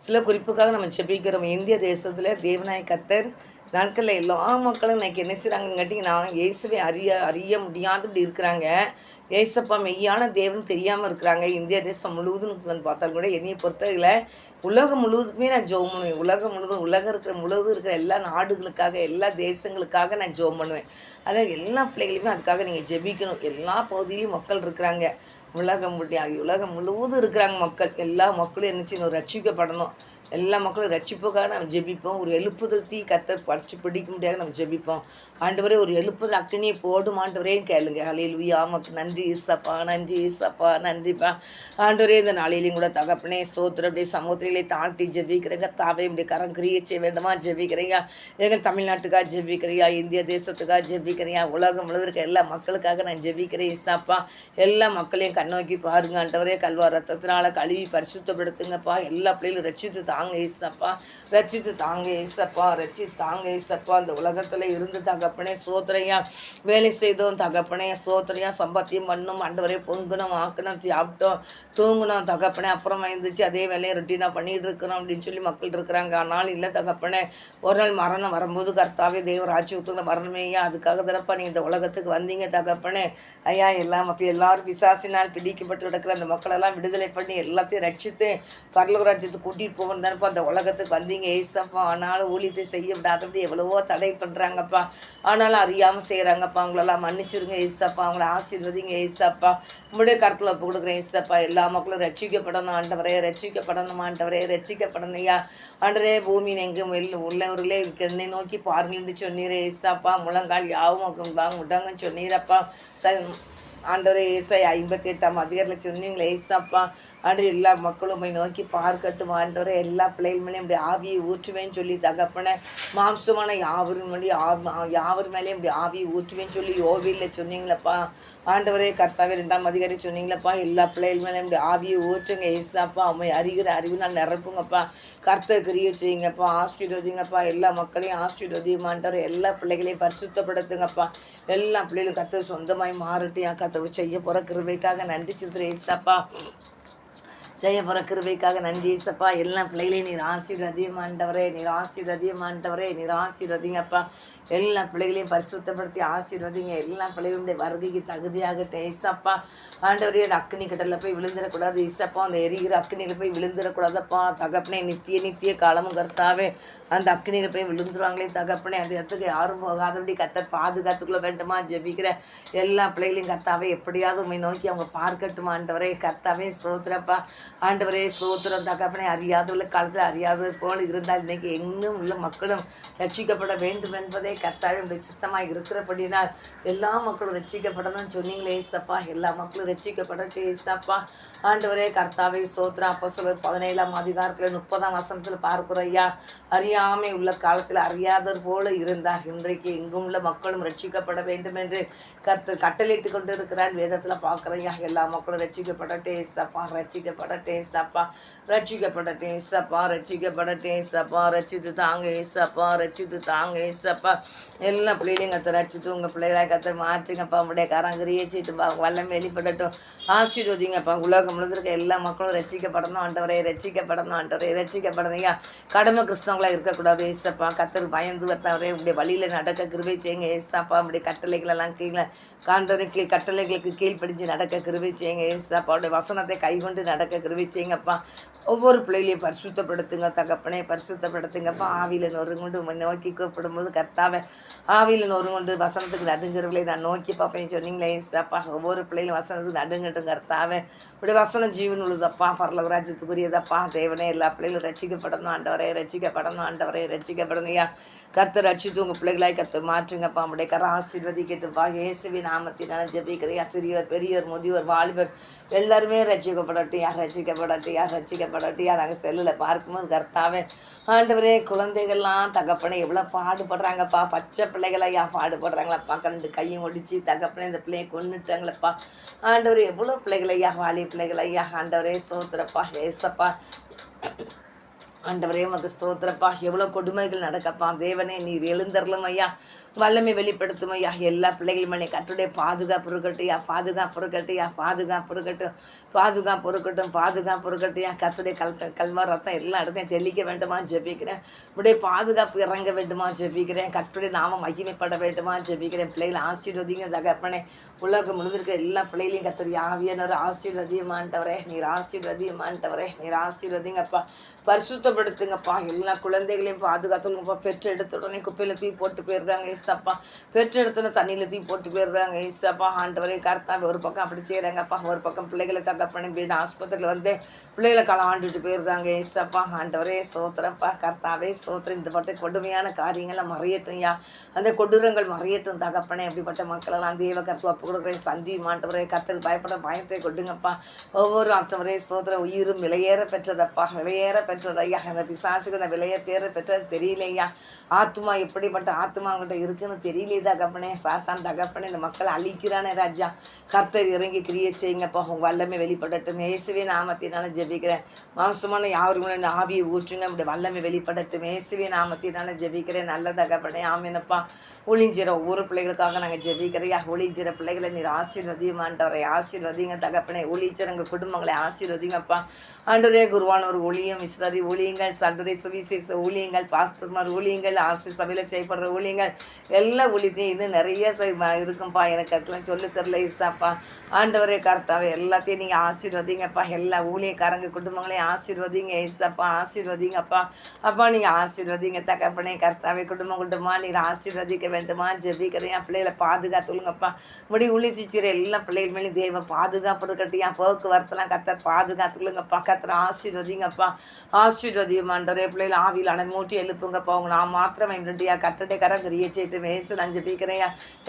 சில குறிப்புக்காக நம்ம ஜெபிக்கிறோம். இந்திய தேசத்தில தேவனாய கர்த்தர் நாட்கள்ல எல்லா மக்களும் இன்னைக்கு என்ன செய்றாங்கங்காட்டிங்கன்னா, இயேசுவை அறிய அறிய முடியாதபடி இருக்கிறாங்க. ஏசப்பா மெய்யான தேவன் தெரியாம இருக்கிறாங்க. இந்திய தேசம் முழுவதும் வந்து பார்த்தா கூட என்னைய பொறுத்தவரையில உலகம் முழுவதுக்குமே நான் ஜெபம் பண்ணுவேன். உலகம் முழுவதும் முழுவதும் இருக்கிற எல்லா நாடுகளுக்காக, எல்லா தேசங்களுக்காக நான் ஜெபம் பண்ணுவேன். அதனால எல்லா பிள்ளைகளுமே அதுக்காக நீங்க ஜெபிக்கணும். எல்லா பகுதியிலும் மக்கள் இருக்கிறாங்க. உலகம் முழுவதும் இருக்கிறாங்க மக்கள். எல்லா மக்களும் என்ன செய்யணும்? ரட்சிக்கப்படணும். எல்லா மக்களும் ரட்சிப்புக்காக நம்ம ஜெபிப்போம். ஒரு எழுப்புதல் தீ கர்த்தர் பற்றி பிடிக்க முடியாது நம்ம ஜெபிப்போம். ஆண்டவரே ஒரு எழுப்புதல் அக்கினியை போடும் ஆண்டவரேன்னு கேளுங்க. ஹல்லேலூயா உமக்கு நன்றி ஏசப்பா, நன்றி ஏசப்பா, நன்றிப்பா. ஆண்டவரே இந்த நாளிலையும் கூட தகப்பனே ஸ்தோத்திரம் அப்படியே சமுத்திரிலே தாழ்த்தி ஜெபிக்கிறேங்க. தாவே இப்படி கரம் கிரியை செய்ய வேண்டுமா ஜெபிக்கிறையா. எங்கள் தமிழ்நாட்டுக்காக ஜெபிக்கிறையா, இந்திய தேசத்துக்காக ஜெபிக்கிறையா, உலகம் முழுவதும் இருக்க எல்லா மக்களுக்காக நான் ஜெபிக்கிறேன் ஏசப்பா. எல்லா மக்களையும் கண்ணோக்கி பாருங்க ஆண்டவரே. கல்வா ரத்தத்தினால கழுவி பரிசுத்தப்படுத்துங்கப்பா. எல்லா பிள்ளைகளும் ரட்சித்து தாங்க ஏசப்பா, ரட்சித்து தாங்க ஏசப்பா, ரட்சித்து தாங்க ஏசப்பா. இந்த உலகத்தில் இருந்து தகப்பனே சோதனையா வேலை செய்தோம் தகப்பனே சோதனையா சம்பாத்தியம் பண்ணணும் ஆண்டவரே. பொங்கணும் ஆக்கணும் சாப்பிட்டோம் தூங்கணும் தகப்பனே. அப்புறமா இருந்துச்சு அதே வேலையை ரொட்டீனாக பண்ணிகிட்டு இருக்கிறோம் அப்படின்னு சொல்லி மக்கள் இருக்கிறாங்க. ஆனால் இல்லை தகப்பனே, ஒரு நாள் மரணம் வரும்போது கர்த்தாவே தேவராஜ்யத்துக்குள்ள வரணுமேயா. அதுக்காக தானப்பா நீங்கள் இந்த உலகத்துக்கு வந்தீங்க தகப்பனே. ஐயா எல்லாரும் பிசாசினால் பிடிக்கப்பட்டு கிடக்கிற அந்த மக்களெல்லாம் விடுதலை பண்ணி எல்லாத்தையும் ரட்சித்து பரலோகராஜ்யத்துக்கு கூட்டிகிட்டு போகணும் தானப்பா அந்த உலகத்துக்கு வந்தீங்க ஏசப்பா. ஆனாலும் ஊழியத்தை செய்ய விடாதபடி எவ்வளவோ தடை பண்ணுறாங்கப்பா. ஆனாலும் அறியாமல் செய்கிறாங்கப்பா. அவங்களெல்லாம் மன்னிச்சிருங்க ஏசப்பா. அவங்கள ஆசீர்வதிங்க ஏசப்பா. உங்களுடைய கருத்தில் ஒப்பு கொடுக்குறேன் ஏசப்பா. எல்லா மக்களும் ரட்சிக்கப்படணும் ஆண்டவரே, ரட்சிக்கப்படணும் ஆண்டவரே, ரட்சிக்கப்படணுயா ஆண்டவரே. பூமியின் எங்கும் உள்ளவர்களே என்னை நோக்கி பாருங்கன்னு சொன்னீரே ஏசப்பா. முழங்கால் யாவும் முடங்கன்னு சொன்னீரப்பா. ஆண்டவரே ஏசாய் 58ஆம் அதிகாரத்தில் சொன்னீங்களே ஏசப்பா. ஆண்டவர் எல்லா மக்களும் போய் நோக்கி பார்க்கட்டும் ஆண்டவரே. எல்லா பிள்ளைகள் மேலேயும் இப்படி ஆவியை ஊற்றுவேன்னு சொல்லி தகப்பன மாம்சமான யாவர் மேலேயும் இப்படி ஆவியை ஊற்றுவேன்னு சொல்லி யோவியில் சொன்னீங்களப்பா. ஆண்டவரே கர்த்தாவே 2ஆம் அதிகாரி சொன்னீங்களப்பா. எல்லா பிள்ளைகள் மேலேயும் இப்படி ஆவியை ஊற்றுங்க ஏசாப்பா. அம்மை அறிகிற அறிவுனால் நிரப்புங்கப்பா. கர்த்தர் கிரியை செய்யுங்கப்பா. ஆசீர்வதிங்கப்பா. எல்லா மக்களையும் ஆசீர்வதியும் ஆண்டவர். எல்லா பிள்ளைகளையும் பரிசுத்தப்படுத்துங்கப்பா. எல்லா பிள்ளைகளும் கர்த்தர் சொந்தமாய் மாறட்டும். கர்த்தர் செய்ய போகிற கிருபைக்காக நன்றி செலுத்துகிறேன் ஏசப்பா. செய்ய போகிற கிருபைக்காக நன்றி ஏசப்பா. எல்லா பிள்ளைகளையும் நீர் ஆசீர்வதியமாண்டவரே, நீர் ஆசீர்வதியமாண்டவரே, நீர் ஆசீர்வதிங்கப்பா. எல்லா பிள்ளைகளையும் பரிசுத்தப்படுத்தி ஆசீர்வதிங்க. எல்லா பிள்ளைகளுடைய வருகைக்கு தகுதியாகட்டும் ஏசப்பா. ஆண்டவரே அந்த அக்னி கடலில் போய் விழுந்துடக்கூடாது ஏசப்பா. அந்த எரிகிற அக்னியில் போய் விழுந்துடக்கூடாதப்பா தகப்பனே. நித்திய காலமும் கர்த்தாவே அந்த அக்னியில் போய் விழுந்துருவாங்களே தகப்பனே. அந்த இடத்துக்கு யாரும் போகாதபடி கர்த்தர் பாதுகாத்துக்குள்ள வேண்டுமா ஜெபிக்கிற எல்லா பிள்ளைகளையும் கர்த்தாவே எப்படியாவது உண்மை நோக்கி அவங்க பார்க்கட்டும் ஆண்டவரே. கர்த்தாவே ஸ்தோத்திரப்பா. ஆண்டவரே ஸ்தோத்திரம் தகப்பனே. அறியாதவர்கள் காலத்தில் அறியாதது போல் இருந்தால் இன்னைக்கு எங்கும் உள்ள மக்களும் ரட்சிக்கப்பட வேண்டும் என்பதே கர்த்தாவே உடைய சித்தமாக இருக்கிறபடினால் எல்லா மக்களும் ரட்சிக்கப்படணும்னு சொன்னீங்களே ஏசப்பா. எல்லா மக்களும் ரட்சிக்கப்படட்டும் ஏசப்பா. ஆண்டவரே கர்த்தாவே ஸ்தோத்திரம். அப்போஸ்தலர் 17ஆம் அதிகாரத்தில் 30ஆம் வசனத்தில் பார்க்கிறோம் ஐயா. அறியாமை உள்ள காலத்தில் அறியாதவர் போல இருந்தார். இன்றைக்கு எங்கும் உள்ள மக்களும் ரட்சிக்கப்பட வேண்டும் என்று கர்த்தர் கட்டளையிட்டு கொண்டு இருக்கிறார். வேதத்தில் பார்க்குறோம் ஐயா. எல்லா மக்களும் ரட்சிக்கப்படட்டே ஏசப்பா, ரட்சிக்கப்படட்டே ஏசப்பா, ரட்சிக்கப்படட்டே ஏசப்பா, ரட்சிக்கப்படட்டே ஏசப்பா. ரட்சித்து தாங்க ஏசப்பா, ரட்சித்து தாங்க ஏசப்பா. எல்லா பிள்ளைகளையும் கர்த்தர் ரட்சித்து உங்கள் பிள்ளைகளாக கர்த்தர் மாற்றுங்கப்பா. உங்களுடைய கரங்கரியை சீட்டு வல்லம் வெளிப்படட்டும். ஆசீர்வதிங்கப்பா. உலகம் முழுவதற்கு எல்லா மக்களும் ரட்சிக்கப்படணும் ஆண்டவரே, ரட்சிக்கப்படணும் ஆண்டவரே, ரட்சிக்கப்படணும் ஐயா. கடமை கிறிஸ்தவங்களாக இருக்கக்கூடாது ஏசப்பா. கர்த்தர் பயந்து வர்த்தவரே உடைய வழியில் நடக்க கிருபை செய்யுங்க ஏசப்பா. உடைய கட்டளைகளெல்லாம் கீழே காண்டவரை கட்டளைகளுக்கு கீழ்ப்படிஞ்சு நடக்க கிருபை செய்யுங்க ஏசப்பா. உடைய வசனத்தை கைகொண்டு நடக்க கிருபை செய்யுங்கப்பா. ஒவ்வொரு பிள்ளைகளையும் பரிசுத்தப்படுத்துங்க தகப்பனே, பரிசுத்தப்படுத்துங்கப்பா. ஆவியில் நொறுங்கொண்டு நோக்கி கூப்பிடும்போது கர்த்தாவை ஆவியில் நொறுங்கொண்டு வசனத்துக்கு நடுங்கிறவர்களை நான் நோக்கி பார்ப்பேன் சொன்னீங்களே ஏசப்பா. ஒவ்வொரு பிள்ளைகளும் வசனத்துக்கு நடுங்கட்டும் கர்த்தாவே. இப்படி வசனம் ஜீவன் உள்ளதப்பா, பரலோகராஜ்யத்துக்குரியதப்பா. தேவனே எல்லா பிள்ளைகளும் ரட்சிக்கப்படணும் ஆண்டவரே, ரட்சிக்கப்படணும் ஆண்டவரே, ரட்சிக்கப்படணுயா. கர்த்தர் ரட்சித்து உங்கள் பிள்ளைகளாய் கர்த்தர் மாற்றுங்கப்பா. நம்முடைய கரை ஆசீர்வதிக்கட்டுப்பா. இயேசுவின் நாமத்தினால ஜெபிக்கிறையா. சிறியோர் பெரியோர் முதியோர் வாலிபர் எல்லாருமே ரட்சிக்கப்படட்டும் யார், ரட்சிக்கப்படட்டும் யார், ரட்சிக்கப்படட்டும் யார். நாங்கள் செல்லில் பார்க்கும்போது கர்த்தாவே ஆண்டவரே குழந்தைகள்லாம் தகப்பனை எவ்வளோ பாடுபடுறாங்கப்பா. பச்சை பிள்ளைகளையா பாடுபடுறாங்களப்பா. 2 கையும் ஒடிச்சு தகப்பனை இந்த பிள்ளையை கொண்டுட்டாங்களப்பா. ஆண்டவரே எவ்வளோ பிள்ளைகளையா, வாலி பிள்ளைகளையா. ஆண்டவரே ஸ்தோத்திரப்பா ஏசப்பா. ஆண்டவரே உமக்கு ஸ்தோத்திரப்பா. எவ்வளோ கொடுமைகள் நடக்கப்பா. தேவனே நீர் எழுந்தரலும் ஐயா. வல்லமை வெளிப்படுத்தும் ஐயா. எல்லா பிள்ளைகள் மேலே கர்த்தருடைய பாதுகாப்பு இருக்கட்டும் யா, பாதுகாப்பு இருக்கட்டும் யா, பாதுகாப்பு இருக்கட்டும், பாதுகாப்பு இருக்கட்டும், பாதுகாப்பு இருக்கட்டும் யா. கர்த்தருடைய கல்வார் ரத்தம் எல்லா இடத்தையும் தெளிக்க வேண்டுமா ஜெபிக்கிறேன். உடைய பாதுகாப்பு இறங்க வேண்டுமா ஜெபிக்கிறேன். கர்த்தருடைய நாமம் மகிமைப்பட வேண்டுமா ஜெபிக்கிறேன். பிள்ளைகளை ஆசீர்வதிங்க தகப்பனே. உலகம் முழுதிருக்க எல்லா பிள்ளைகளையும் கர்த்தர் ஆவியானவர் ஆசீர்வதியமாண்டவரே, நீர் ஆசீர்வதியமாண்டவரே, நீர் ஆசீர்வதிங்கப்பா. பரிசுத்தப்படுத்துங்கப்பா. எல்லா குழந்தைகளையும் பாதுகாத்துங்கப்பா. பெற்று எடுத்த உடனே குப்பையில தூக்கி போட்டு போயிடுறாங்க ஏசப்பா. பெற்று எடுத்தோன்னே தண்ணியில் தூக்கி போட்டு போயிடுறாங்க ஏசப்பா. ஆண்டவரே கர்த்தாவே, ஒரு பக்கம் அப்படி செய்கிறாங்கப்பா, ஒரு பக்கம் பிள்ளைகளை தகப்பனே வீடு ஆஸ்பத்திரியில் வந்து பிள்ளைகளை கலாண்டுட்டு போயிடுறாங்க ஏசப்பா. ஆண்டவரே ஸ்தோத்திரப்பா. கர்த்தாவே ஸ்தோத்திரம். இந்த பட்ட கொடுமையான காரியங்களை மறையட்டும் யா, அந்த கொடூரங்கள் மறையட்டும் தகப்பனே. அப்படிப்பட்ட மக்களெல்லாம் தேவ கருத்து ஒப்பு கொடுக்குறேன். சந்தியும் ஆண்டவரே கர்த்தர் பயப்பட பயத்தை கொடுங்கப்பா. ஒவ்வொரு ஆண்டவரே ஸ்தோத்திரம். உயிரும் விலையேற பெற்றதப்பா, விலையேற பெற்றதையா. அந்த பிசாசுக்கு அந்த விலையை பேர பெற்றது தெரியலையா. ஆத்மா எப்படிப்பட்ட ஆத்மா அவங்கள்ட்ட இருக்குன்னு தெரியலையே தகப்பனே. சாத்தான் தகப்பனே இந்த மக்களை அழிக்கிறானே ராஜா. கர்த்தர் இறங்கி கிரியை செய்யுங்கப்பா. உங்க வல்லமை வெளிப்படட்டும் இயேசுவே நாமத்தினால ஜெபிக்கிறேன். மாம்சமான யாருமே ஆவியை ஊற்றுங்க. அப்படி வல்லமை வெளிப்படட்டும் இயேசுவே நாமத்தினால ஜெபிக்கிறேன். நல்ல தகப்பனே ஆமீனப்பா. ஒளிஞ்சிற ஒவ்வொரு பிள்ளைகளுக்காக நாங்கள் ஜெபிக்கிறையா. ஒளிஞ்சிற பிள்ளைகளை நீர் ஆசீர்வதியும் ஆண்டவரை ஆசீர்வதிங்க தகப்பனே. ஒளிச்சிற எங்கள் குடும்பங்களை ஆசீர்வதிங்கப்பா. ஆண்டவரே குருவானவர் ஊழியம், மிஸ்னரி ஊழியங்கள், சண்டரை சுவிசேஷ ஊழியங்கள், பாஸ்டர்மார் ஊழியங்கள், ஆர்சி சபையில் செய்யப்படுற ஊழியங்கள், எல்லா ஊழியத்தையும் இன்னும் நிறைய இருக்கும்பா. எனக்கு அதெல்லாம் சொல்ல தெரில இசாப்பா. ஆண்டவரே கர்த்தாவே எல்லாத்தையும் நீங்கள் ஆசீர்வதிங்கப்பா. எல்லா ஊழியக்காரங்க குடும்பங்களையும் ஆசீர்வதிங்க ஏசப்பா. ஆசீர்வதிங்கப்பா. அப்பா நீங்கள் ஆசீர்வதிங்க தகப்பனே. கர்த்தாவே குடும்பமாக நீங்கள் ஆசீர்வதிக்க வேண்டுமா ஜெபிக்கிறேன். பிள்ளைகளை பாதுகாத்துலுங்கப்பா. முடி உளிச்சிச்சிற எல்லா பிள்ளைகள் மேலேயும் தேவ பாதுகாப்பு இருக்கட்டியா. போக்குவரத்துலாம் கர்த்தர் பாதுகாத்துலுங்கப்பா. கர்த்தர் ஆசீர்வதிங்கப்பா. ஆசீர்வதியும் ஆண்டவரே. பிள்ளைகளை ஆவியில் அனமூட்டி எழுப்புங்கப்பா. அவங்க நான் மாத்திரமே ரெண்டியா கர்த்தருடைய கரங்கரிய செய்ட்டு மேசு நான் ஜெபிக்கிறேன்.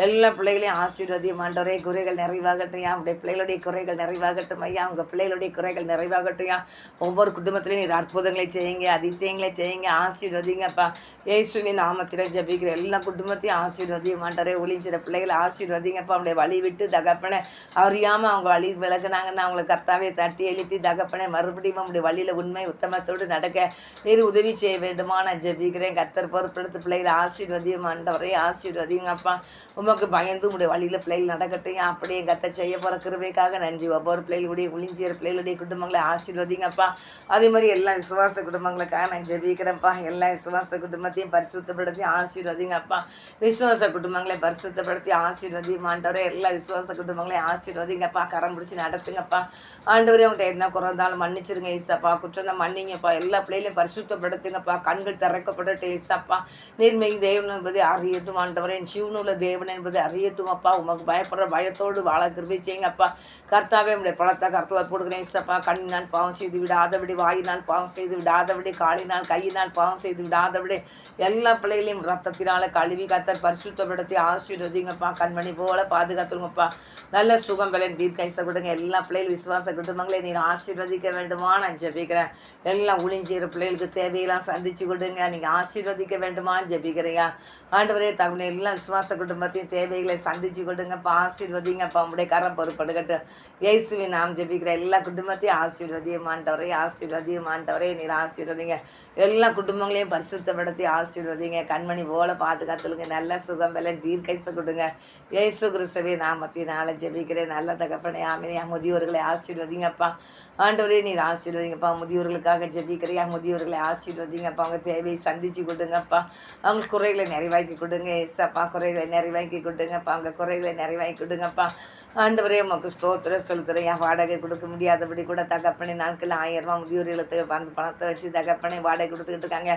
எல்லா பிள்ளைகளையும் ஆசீர்வதியும் ஆண்டவரே. குறைகள் நிறைவாகட்டும். அவருடைய பிள்ளைகளுடைய குறைகள் நிறைவாகட்டும் ஐயா. அவங்க பிள்ளைகளுடைய குறைகள் நிறைவாகட்டும். ஒவ்வொரு குடும்பத்திலையும் நீர் அற்புதங்களை செய்யுங்க, அதிசயங்களை செய்யுங்க. ஆசீர்வதிங்கப்பா. இயேசுவின் நாமத்தில் ஜெபிக்கிற எல்லா குடும்பத்தையும் ஆசீர்வதிய மாட்டாரே. ஒளிஞ்சிற பிள்ளைகளை ஆசீர்வதிங்கப்பா. அவங்களுடைய வழி விட்டு தகப்பனை அறியாமல் அவங்க வழி விலகுனாங்கன்னா அவங்களை கர்த்தாவே தட்டி எழுப்பி தகப்பனை மறுபடியும் அவங்களுடைய வழியில் உண்மை உத்தமத்தோடு நடக்க நீர் உதவி செய்ய வேண்டுமா நான் ஜெபிக்கிறேன். கர்த்தர் பொறுப்படுத்த பிள்ளைகளை ஆசீர்வதியும் ஆண்டவரே. ஆசீர்வதிங்கப்பா. உமக்கு பயந்து உங்களுடைய வழியில் பிள்ளைகள் நடக்கட்டும். அப்படியே கர்த்தர் செய்ய போகிற கிருபைக்காக நன்றி. ஒவ்வொரு பிள்ளைகளுடைய ஒளிஞ்சிற பிள்ளைகளுடைய குடும்பங்களை ஆசீர்வதிங்கப்பா. அதே மாதிரி எல்லா விசுவாச குடும்பங்களுக்காக நான் ஜெபிக்கிறேன்ப்பா. எல்லா விசுவாச குடும்பத்தையும் பரிசுத்தப்படுத்தி ஆசீர்வதிங்கப்பா. விசுவாச குடும்பங்களை பரிசுத்தப்படுத்தி ஆசீர்வதியும் ஆண்டவரே. எல்லா விசுவாச குடும்பங்களையும் ஆசீர்வதிங்கப்பா. கரம் பிடிச்சி நடத்துங்கப்பா. ஆண்டவரே அவங்கள்ட்ட என்ன குறைந்தாலும் மன்னிச்சிருங்க ஏசப்பா. குற்றம் மன்னிங்கப்பா. எல்லா பிள்ளைகளையும் பரிசுத்தப்படுத்துங்கப்பா. கண்கள் திறக்கப்பட்டு ஏசப்பா. நீர்மை தேவன் என்பதை அறியட்டும் ஆண்டவரே. ஜீவனுள்ள தேவன் என்பதை அறியட்டும் அப்பா. உமக்கு பயப்படுற பயத்தோடு வாழ கிருபை செய்யுங்கப்பா. கர்த்தாவே உடைய பழத்தை கர்த்தர் போடுகிறேன் ஏசப்பா. கண்ணினால் பாவம் செய்து விடாதபடி, வாயினால் பாவம் செய்து விடாதபடி, காலினால் கையினால் பாவம் செய்து விடாதபடி எல்லா பிள்ளைகளையும் ரத்தத்தினால கழுவி கர்த்தர் பரிசுத்தப்படுத்தி ஆசீர்வதிங்கப்பா. கண்மணி போல பாதுகாத்துங்கப்பா. நல்ல சுகம் பலன் தீர்க்கைச கொடுங்க. எல்லா பிள்ளைகள் விசுவாச குடும்பங்களை நீர் ஆசீர்வதிக்க வேண்டுமா நான் ஜெபிக்கிறேன். எல்லாம் ஒளிஞ்சிற பிள்ளைகளுக்கு தேவையெல்லாம் சந்திச்சு கொடுங்க. நீங்கள் ஆசீர்வதிக்க வேண்டுமான்னு ஜெபிக்கிறீங்க ஆண்டவரே. தமிழ் எல்லாம் விசுவாச குடும்பத்தையும் தேவைகளை சந்திச்சு கொடுங்கப்பா. ஆசீர்வதிங்கப்பா. உடைய கரம் பொறுப்படுகட்டும் இயேசுவின் நாம் ஜெபிக்கிற எல்லா குடும்பத்தையும் ஆசீர்வதியும் ஆண்டவரே. ஆசீர்வதியும் ஆண்டவரே. நீர் ஆசீர்வதிங்க. எல்லா குடும்பங்களையும் பரிசுத்தப்படுத்தி ஆசீர்வதிங்க. கண்மணி போல பாதுகாத்துலுங்க. நல்ல சுகம் பலன் தீர்க்கைச கொடுங்க. இயேசு கிறிஸ்துவே நாமத்தினால ஜெபிக்கிறேன். நல்ல தகப்பனே ஆமென். முதியோர்களை ஆசீர்வதிங்கப்பா. ஆண்டவரே நீர் ஆசீர்வதிங்கப்பா. முதியோர்களுக்காக ஜெபிக்கிறியா. முதியோர்களை ஆசீர்வதிங்கப்பா. அவங்க தேவையை சந்திச்சு கொடுங்கப்பா. அவங்க குறைகளை நிறைவாக்கி கொடுங்க ஏசப்பா. குறைகளை நிறைவாக்கி கொடுங்கப்பா. அவங்க குறைகளை நிறைவாக்கி கொடுங்கப்பா. ஆண்டவரே உமக்கு ஸ்தோத்திரம் செலுத்துகிறேன். வாடகை கொடுக்க முடியாதபடி கூட தகப்பனை நாட்கள் 1000 ரூபா முதியோர்களுக்கு அந்த பணத்தை வச்சு தகப்பனை வாடகை கொடுத்துக்கிட்டு இருக்காங்க.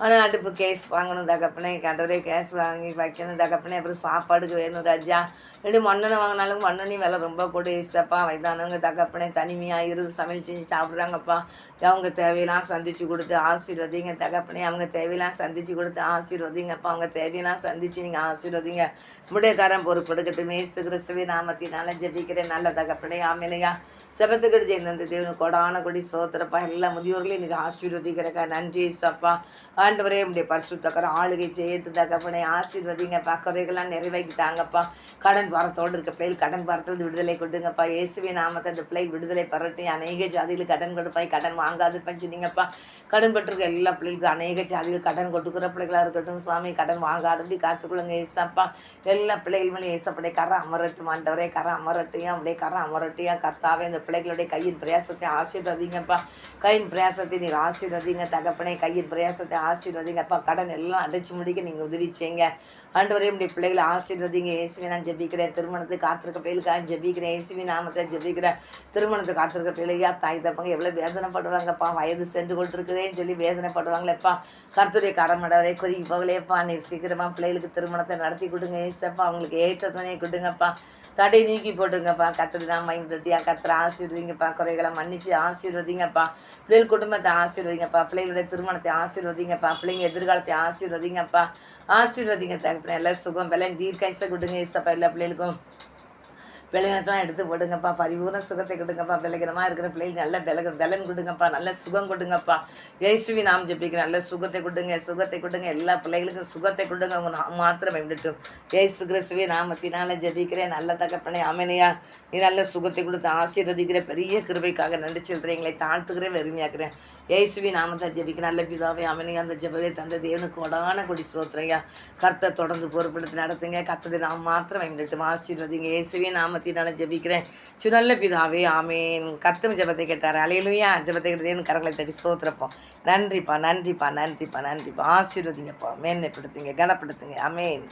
ஆனால் அடுப்பு கேஸ் வாங்கணும் தகப்பனை. ஆண்டவரே கேஸ் வாங்கி வைக்கணும் தகப்பனை. அப்புறம் சாப்பாடுக்கு வேணும் ராஜா. ரெண்டு மண்ணெண்ணெய் வாங்கினாலும் மண்ணெண்ணெய் விலை ரொம்ப கூட ஏசப்பா. வயதானவங்க தகப்பனை தனிமையாக இருந்து சமையல் செஞ்சு சாப்பிட்றாங்கப்பா. அவங்க தேவையெல்லாம் சந்திச்சு கொடுத்து ஆசீர்வதிங்க தகப்பனே. அவங்க தேவையெல்லாம் சந்திச்சு கொடுத்து ஆசீர்வதிங்கப்பா. அவங்க தேவையெல்லாம் சந்திச்சு நீங்கள் ஆசீர்வதிங்க. முடியக்காரன் பொறுப்படுக்கட்டும் இயேசு கிறிஸ்துவின் நாமத்தினால ஜெபி ஜெபிக்கிறேன் நல்ல தகப்பனே. ஆமேனையா. ஜெபத்துக்கு இந்த தேவனுக்கு கொடான கொடி சோத்திரப்பா. எல்லா முதியோர்களையும் இன்னைக்கு ஆசீர்வதிக்கிறக்கா. நன்றி சப்பா. ஆண்டவரே உடைய பரிசுத்தக்கர ஆளுகை செய்யட்டு தகப்பனே. ஆசீர்வதிங்கப்பா. குறைகள்லாம் நிறைவேற்றிட்டாங்கப்பா. கடன் பாரத்தோடு இருக்க பிள்ளைகள் கடன் பாரத்தோடு விடுதலை கொடுங்கப்பா. இயேசுவே நாமத்தை அந்த பிள்ளை விடுதலை பரட்டி அநேக ஜாதிகளுக்கு கடன் கொடுப்பாய். கடன் வாங்காது பஞ்சுனீங்கப்பா. கடன் பெற்றிருக்க எல்லா பிள்ளைகளுக்கும் அநேக ஜாதிகள் கடன் கொடுக்குற பிள்ளைகளாக இருக்கட்டும் சுவாமி. கடன் வாங்காதபடி காத்துக்கொள்ளுங்க ஏசப்பா. எல்லா பிள்ளைகள் மேலே ஏசப்படைய கரை அமரட்டும் ஆண்டவரே. கரை அமரட்டையும் அப்படியே கரை அமரட்டையும் கர்த்தாவே. அந்த பிள்ளைகளுடைய கையின் பிரயாசத்தை ஆசீர்வதிங்கப்பா. கையின் பிரயாசத்தை நீர் ஆசீர்வதிங்க தகப்பனே. கையின் பிரயாசத்தை ஆசீர்வதிங்கப்பா. கடன் எல்லாம் அடைச்சி முடிக்க நீங்கள் உதவி செய்யுங்க ஆண்டவரே. உடைய பிள்ளைகளை ஆசீர்வதிங்க இயேசுவே. நான் ஜெபிக்கிறேன். திருமணத்துக்கு காத்திருக்க பிள்ளைகளுக்காக ஜெபிக்கிறேன் இயேசுவே நாமத்தை ஜெபிக்கிறேன். திருமணத்துக்கு காத்திருக்க பிள்ளையா தாய் தப்பங்க எவ்வளோ வேதனைப்படுவாங்கப்பா. வயது சென்று கொண்டிருக்குதேன்னு சொல்லி வேதனைப்படுவாங்களேப்பா. கர்த்தருடைய கரமடவரை குறுகி போகலேப்பா. நீர் சீக்கிரமாக பிள்ளைகளுக்கு திருமணத்தை நடத்தி கொடுங்க ஏசப்பா. அவங்களுக்கு ஏற்ற துணையை கொடுங்கப்பா. தடை நீக்கி போட்டுங்கப்பா. கத்திரி தான் மைண்டியா கத்திர ஆசீர்வதிங்கப்பா. குறைகளை மன்னிச்சு ஆசீர்வதிங்கப்பா. பிள்ளைகள் குடும்பத்தை ஆசீர்வதிங்கப்பா. பிள்ளைகளுடைய திருமணத்தை ஆசீர்வதிங்கப்பா. பிள்ளைங்க எதிர்காலத்தை ஆசீர்வதிங்கப்பா. ஆசீர்வதிங்க தகப்பனே. எல்லாம் சுகம் பலன் தீர்க்காய்ச்ச கொடுங்க ஏசப்பா. எல்லா பிள்ளைகளுக்கும் விலகினத்தெல்லாம் எடுத்து போடுங்கப்பா. பரிபூர்ண சுகத்தை கொடுங்கப்பா. விலகினமாக இருக்கிற பிள்ளைகளுக்கு நல்ல பலன் கொடுங்கப்பா. நல்ல சுகம் கொடுங்கப்பா. இயேசுவி நாம் ஜெபிக்கிறேன். நல்ல சுகத்தை கொடுங்க. சுகத்தை கொடுங்க. எல்லா பிள்ளைகளுக்கும் சுகத்தை கொடுங்க. அவங்க நாம் மாத்திரம் பயன்படுத்தும் இயேசு கிறிஸ்துவே நாமத்தினால ஜெபிக்கிறேன் நல்ல தகப்பனே. ஆமெனையா. நீ நல்ல சுகத்தை கொடுத்து ஆசீர்வதிக்கிற பெரிய கிருபைக்காக நன்றி செலுத்துகிறேன். எங்களை தாழ்த்துக்கிறேன் வெறுமையாக்குறேன் இயேசுவி நாமத்தை ஜெபிக்கிறேன் நல்ல பிதாவே. ஆமெனையா. அந்த ஜெபத்தை தந்த தேவனுக்கு கொடான கொடி சோத்திரையா. கர்த்தர் தொடர்ந்து பொறுப்படுத்தி நடத்துங்க. கர்த்தருடைய நாம் மாத்திரம் பயன்படுத்தும் ஆசீர்வதிங்க இயேசுவே நாமத்தினால ஜெபிக்கிறேன் நல்ல பிதாவே. ஆமேன். கர்த்தர் ஜெபத்தை கேட்டார். அலையிலுயா. ஜெபத்தை கேட்டதேன்னு கரங்களை தட்டி ஸ்தோத்திரப்போம். நன்றிப்பா நன்றிப்பா நன்றிப்பா நன்றிப்பா. ஆசீர்வதிங்கப்பா. மேன்மைப்படுத்துங்க கனப்படுத்துங்க. ஆமேன்.